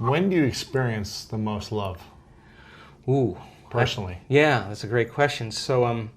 When do you experience the most love? Ooh. Personally. Yeah, that's a great question. So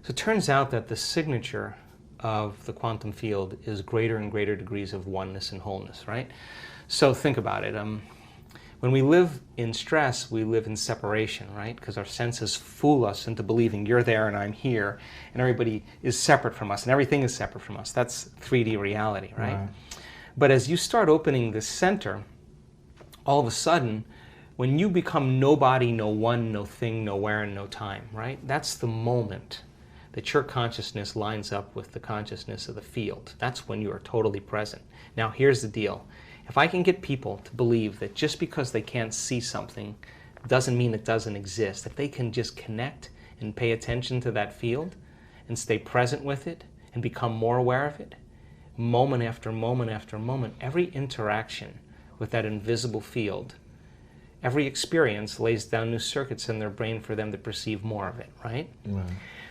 it turns out that the signature of the quantum field is greater and greater degrees of oneness and wholeness, right? So think about it. When we live in stress, we live in separation, right? Because our senses fool us into believing you're there and I'm here, and everybody is separate from us, and everything is separate from us. That's 3D reality, right? But as you start opening this center, all of a sudden, when you become nobody, no one, no thing, nowhere, and no time, right? That's the moment that your consciousness lines up with the consciousness of the field. That's when you are totally present. Now, here's the deal. If I can get people to believe that just because they can't see something doesn't mean it doesn't exist, if they can just connect and pay attention to that field and stay present with it and become more aware of it, moment after moment after moment, every interaction with that invisible field, every experience lays down new circuits in their brain for them to perceive more of it, right?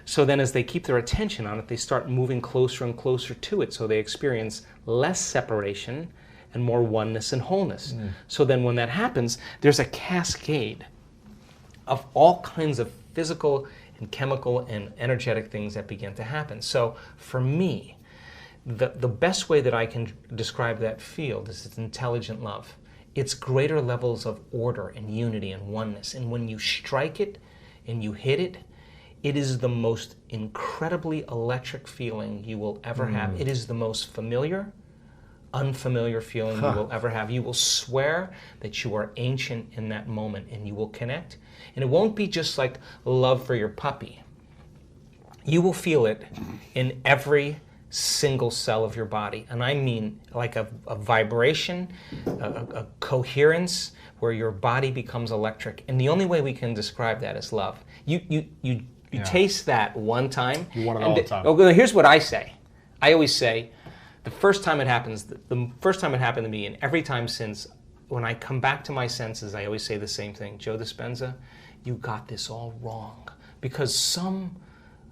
So then as they keep their attention on it, they start moving closer and closer to it, so they experience less separation and more oneness and wholeness. So then when that happens, there's a cascade of all kinds of physical and chemical and energetic things that begin to happen. So for me, the best way that I can describe that field is it's intelligent love. It's greater levels of order and unity and oneness. And when you strike it and you hit it, it is the most incredibly electric feeling you will ever have. It is the most familiar, unfamiliar feeling you will ever have. You will swear that you are ancient in that moment, and you will connect. And it won't be just like love for your puppy. You will feel it in every single cell of your body. And I mean like a vibration, a coherence where your body becomes electric. And the only way we can describe that is love. You taste that one time. You want it all the time. Oh, here's what I say. I always say, the first time it happens, the first time it happened to me, and every time since, when I come back to my senses, I always say the same thing. Joe Dispenza, you got this all wrong. Because some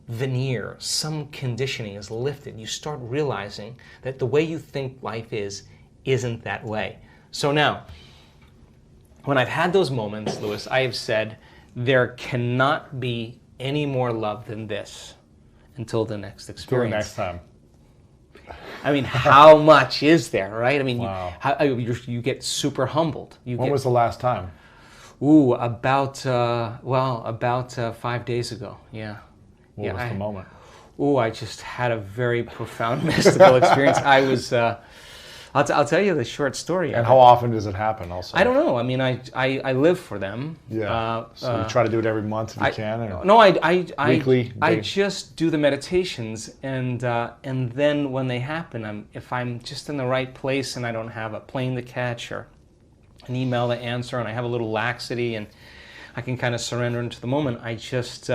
veneer, some conditioning is lifted. You start realizing that the way you think life isn't that way. So now, when I've had those moments, Louis, I have said, there cannot be any more love than this until the next experience. Until the next time. I mean, how much is there, right? I mean, wow. you get super humbled. When was the last time? Ooh, about 5 days ago, yeah. What was the moment? Ooh, I just had a very profound mystical experience. I was, I'll tell you the short story. And how often does it happen also? I don't know. I mean, I live for them. Yeah. So you try to do it every month if you can? Or no, weekly? I just do the meditations, and then when they happen, if I'm just in the right place and I don't have a plane to catch or an email to answer, and I have a little laxity and I can kind of surrender into the moment, I just,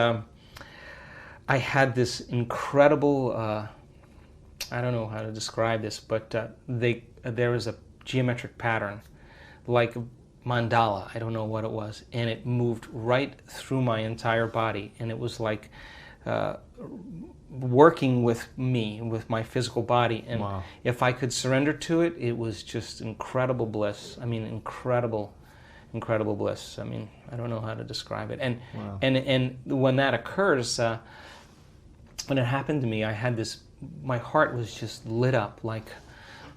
I had this incredible, I don't know how to describe this, but there was a geometric pattern, like mandala, I don't know what it was, and it moved right through my entire body, and it was like working with me, with my physical body, and wow. If I could surrender to it, it was just incredible bliss. I mean, incredible bliss. I mean, I don't know how to describe it. And wow. and when that occurs, when it happened to me, I had this. My heart was just lit up, like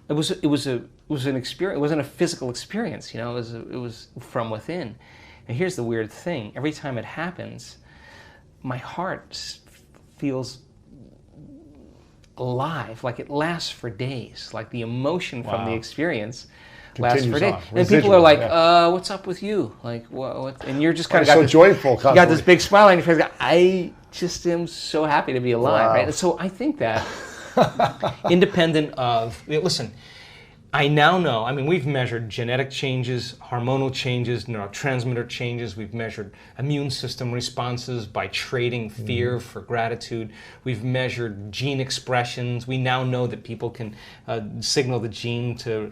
it was an experience. It wasn't a physical experience, you know. It was from within. And here's the weird thing: every time it happens, my heart feels alive, like it lasts for days. Like the emotion wow. from the experience lasts for days. And people are like, "What's up with you?" Like, what? And you're just kind of got so this, joyful. You got this big smile on your face. I just am so happy to be alive, wow. right? And so I think that independent of, listen, I now know, I mean, we've measured genetic changes, hormonal changes, neurotransmitter changes. We've measured immune system responses by trading fear for gratitude. We've measured gene expressions. We now know that people can signal the gene to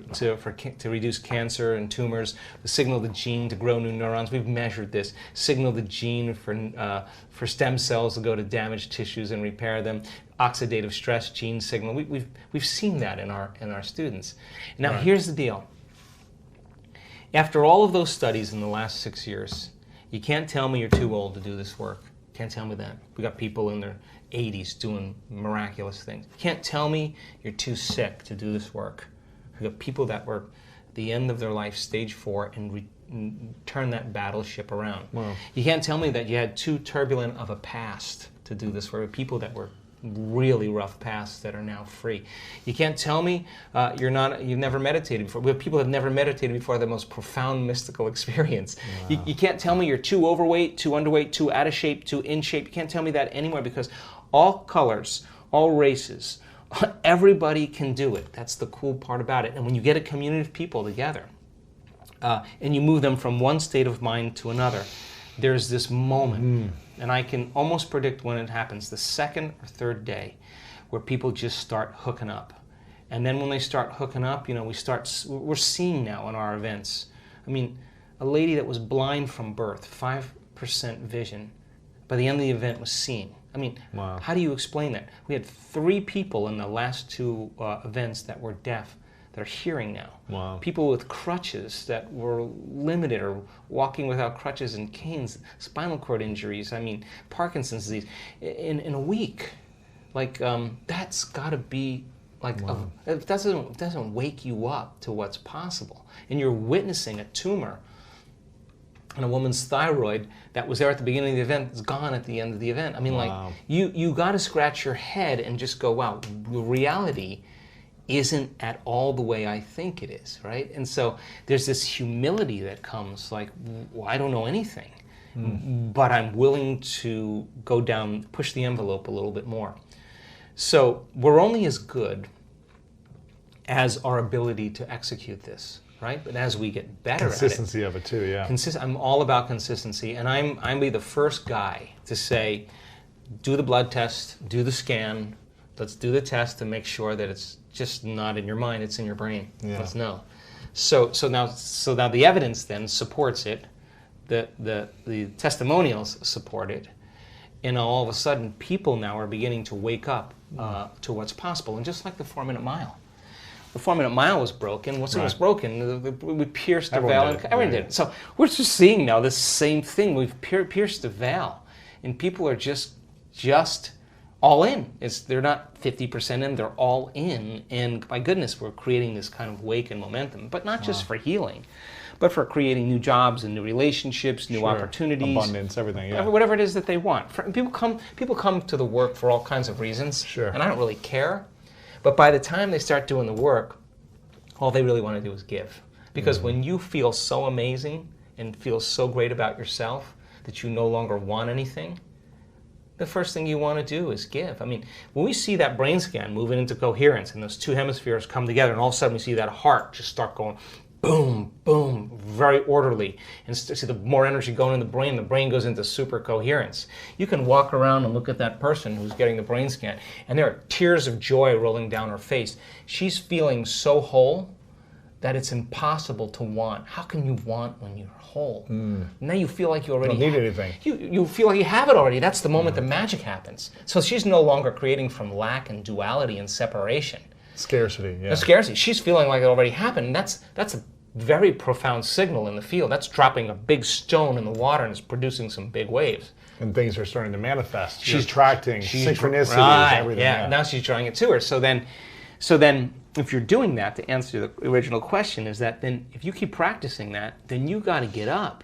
reduce cancer and tumors, signal the gene to grow new neurons. We've measured this. Signal the gene for stem cells to go to damaged tissues and repair them. Oxidative stress gene signal. We've seen that in our students. Now right. Here's the deal. After all of those studies in the last 6 years, you can't tell me you're too old to do this work. Can't tell me that. We got people in their 80s doing miraculous things. You can't tell me you're too sick to do this work. We got people that were at the end of their life, stage 4, and turn that battleship around. Wow. You can't tell me that you had too turbulent of a past to do this work. People that were really rough pasts that are now free. You can't tell me you've never meditated before. We have people who have never meditated before, the most profound mystical experience. Wow. You can't tell me you're too overweight, too underweight, too out of shape, too in shape. You can't tell me that anymore, because all colors, all races, everybody can do it. That's the cool part about it. And when you get a community of people together and you move them from one state of mind to another, there's this moment, and I can almost predict when it happens, the second or third day, where people just start hooking up. And then when they start hooking up, we're seeing now in our events. I mean, a lady that was blind from birth, 5% vision, by the end of the event was seeing. I mean, wow. How do you explain that? We had 3 people in the last 2 events that were deaf that are hearing now. Wow. People with crutches that were limited or walking without crutches and canes, spinal cord injuries, Parkinson's disease, in a week. Like, that's got to be, like, wow. It doesn't wake you up to what's possible. And you're witnessing a tumor in a woman's thyroid that was there at the beginning of the event is gone at the end of the event. Wow. Like, you got to scratch your head and just go, wow, reality isn't at all the way I think it is, right? And so there's this humility that comes, like, well, I don't know anything, but I'm willing to go down, push the envelope a little bit more. So we're only as good as our ability to execute this, right? But as we get better at it. Consistency of it too, yeah. I'm all about consistency, and I'm be the first guy to say, do the blood test, do the scan, let's do the test to make sure that it's just not in your mind, it's in your brain. Yeah. Let's know. So now the evidence then supports it, the testimonials support it, and all of a sudden people now are beginning to wake up to what's possible. And just like the 4-minute mile. The 4-minute mile was broken. Once it was broken, we pierced the veil. Everyone did it. So we're just seeing now this same thing. We've pierced the veil, and people are just all in. They're not 50% in, they're all in. And my goodness, we're creating this kind of wake and momentum, but not just for healing, but for creating new jobs and new relationships, new opportunities. Abundance, everything, yeah. Whatever it is that they want. People come to the work for all kinds of reasons, and I don't really care. But by the time they start doing the work, all they really want to do is give. Because when you feel so amazing and feel so great about yourself that you no longer want anything, the first thing you want to do is give. When we see that brain scan moving into coherence and those 2 hemispheres come together, and all of a sudden we see that heart just start going boom, boom, very orderly, and see the more energy going in the brain goes into super coherence. You can walk around and look at that person who's getting the brain scan, and there are tears of joy rolling down her face. She's feeling so whole that it's impossible to want. How can you want when you're whole? Now you feel like you already don't need anything. You feel like you have it already. That's the moment the magic happens. So she's no longer creating from lack and duality and separation. Scarcity, yeah. The scarcity. She's feeling like it already happened. That's a very profound signal in the field. That's dropping a big stone in the water and it's producing some big waves. And things are starting to manifest. She's attracting synchronicities, everything. Yeah, now she's drawing it to her. So then, if you're doing that, to answer the original question, is that then if you keep practicing that, then you got to get up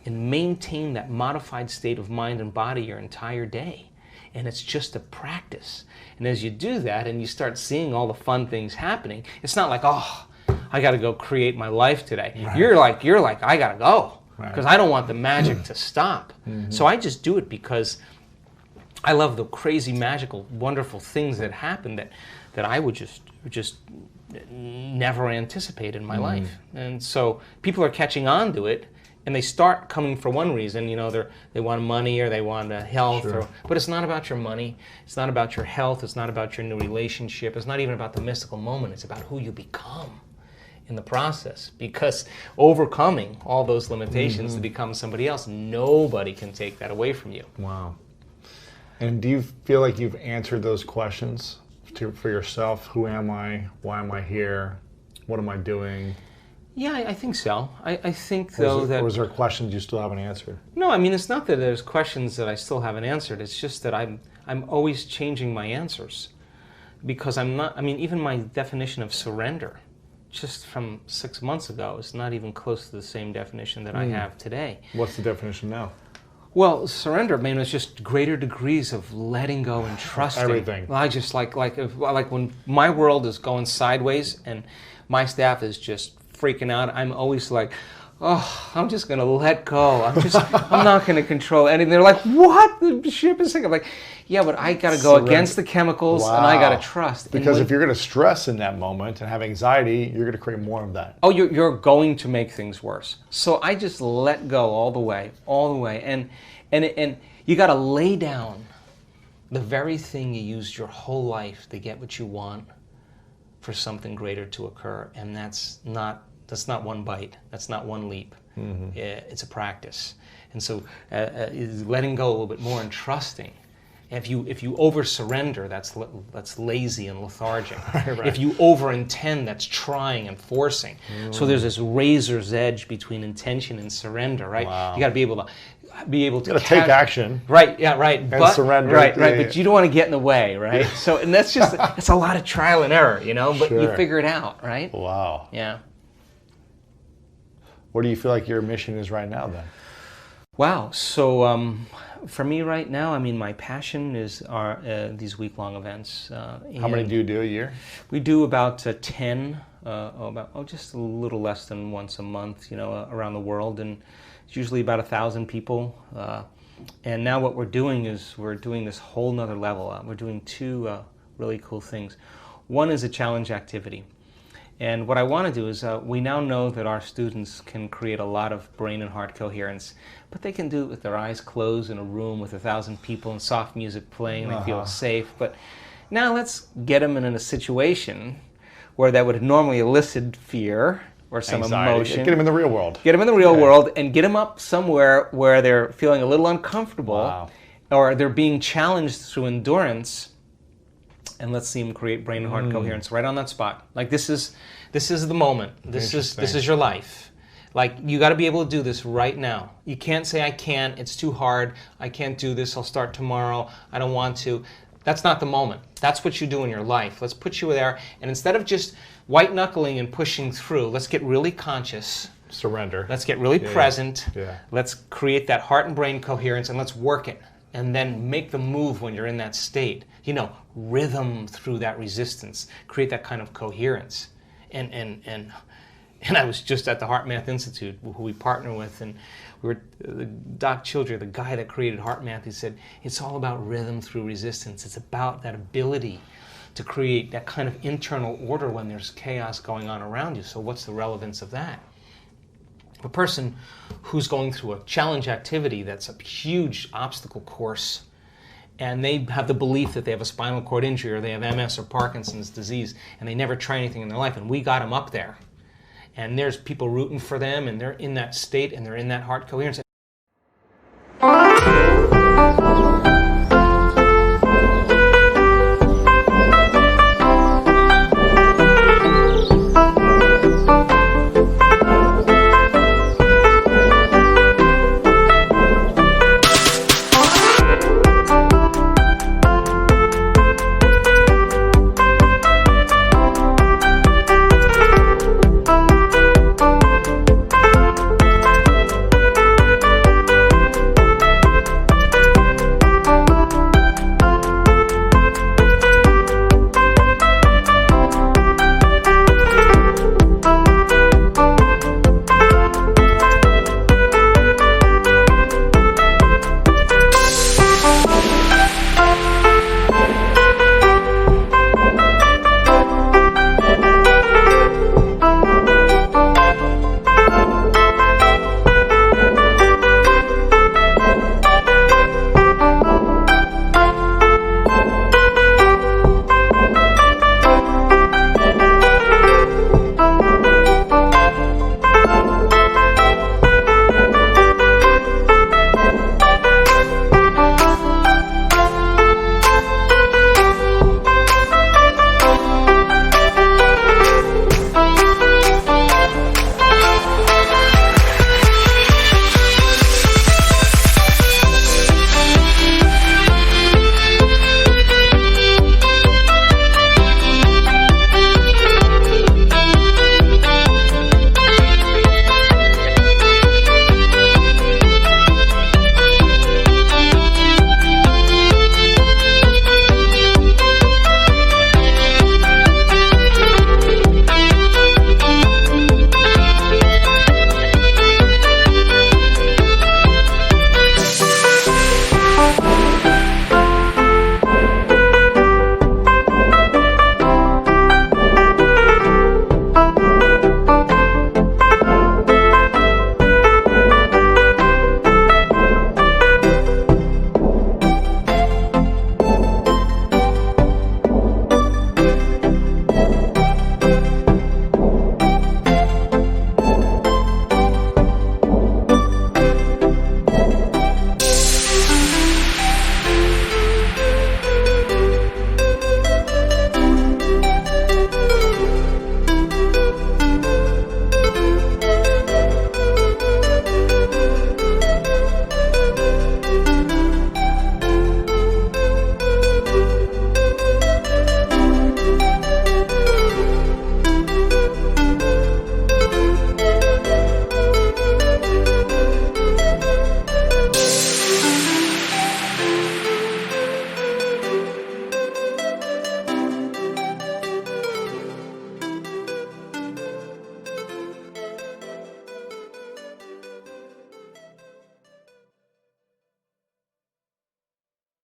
and maintain that modified state of mind and body your entire day. And it's just a practice. And as you do that and you start seeing all the fun things happening, it's not like, oh, I got to go create my life today. Right. You're like, I got to go because I don't want the magic to stop. So I just do it because I love the crazy, magical, wonderful things that happen that I would just never anticipate in my life. And so people are catching on to it, and they start coming for one reason. They want money or they want health, but it's not about your money. It's not about your health. It's not about your new relationship. It's not even about the mystical moment. It's about who you become in the process, because overcoming all those limitations to become somebody else, nobody can take that away from you. Wow. And do you feel like you've answered those questions for yourself? Who am I? Why am I here? What am I doing? Yeah, I think so. I think, though, Or is there questions you still haven't answered? No, I mean, it's not that there's questions that I still haven't answered. It's just that I'm always changing my answers. Because I'm not, I mean, even my definition of surrender, just from 6 months ago, is not even close to the same definition that I have today. What's the definition now? Well, surrender, I mean, it's just greater degrees of letting go and trusting. Everything. I just like when my world is going sideways and my staff is just freaking out, I'm always like, oh, I'm just going to let go. I'm not going to control anything. They're like, what? The ship is sinking. I'm like, yeah, but I got to go against the chemicals and I got to trust. Because if you're going to stress in that moment and have anxiety, you're going to create more of that. Oh, you're going to make things worse. So I just let go all the way. And you got to lay down the very thing you used your whole life to get what you want for something greater to occur. And that's not one bite. That's not one leap. It's a practice. And so letting go a little bit more and trusting. If you over surrender, that's lazy and lethargic. Right. If you over intend, that's trying and forcing. So there's this razor's edge between intention and surrender, right? Wow. You got to be able to take action. Right. Yeah. Right. And surrender. Right. But you don't want to get in the way, right? Yeah. So and that's a lot of trial and error, But you figure it out, right? Wow. Yeah. What do you feel like your mission is right now, then? Wow. So for me right now, I mean, my passion are these week-long events. How many do you do a year? We do about 10, just a little less than once a month, around the world, and it's usually about 1,000 people. And now what we're doing is we're doing this whole nother level. We're doing two really cool things. One is a challenge activity. And what I want to do is, we now know that our students can create a lot of brain and heart coherence, but they can do it with their eyes closed in a room with 1,000 people and soft music playing, and they feel safe. But now let's get them in a situation where that would normally elicit fear or some anxiety. Emotion. Get them in the real world. Get them in the real world and get them up somewhere where they're feeling a little uncomfortable or they're being challenged through endurance. And let's see them create brain and heart coherence right on that spot. Like this is the moment. This is your life. Like you got to be able to do this right now. You can't say I can't. It's too hard. I can't do this. I'll start tomorrow. I don't want to. That's not the moment. That's what you do in your life. Let's put you there. And instead of just white knuckling and pushing through, let's get really conscious. Surrender. Let's get really present. Yeah. Let's create that heart and brain coherence, and let's work it. And then make the move when you're in that state. Rhythm through that resistance. Create that kind of coherence. And I was just at the Heart Math Institute, who we partner with, and Doc Childre, the guy that created Heart Math, he said, it's all about rhythm through resistance. It's about that ability to create that kind of internal order when there's chaos going on around you. So what's the relevance of that? A person who's going through a challenge activity that's a huge obstacle course, and they have the belief that they have a spinal cord injury or they have MS or Parkinson's disease, and they never try anything in their life, and we got them up there. And there's people rooting for them, and they're in that state, and they're in that heart coherence.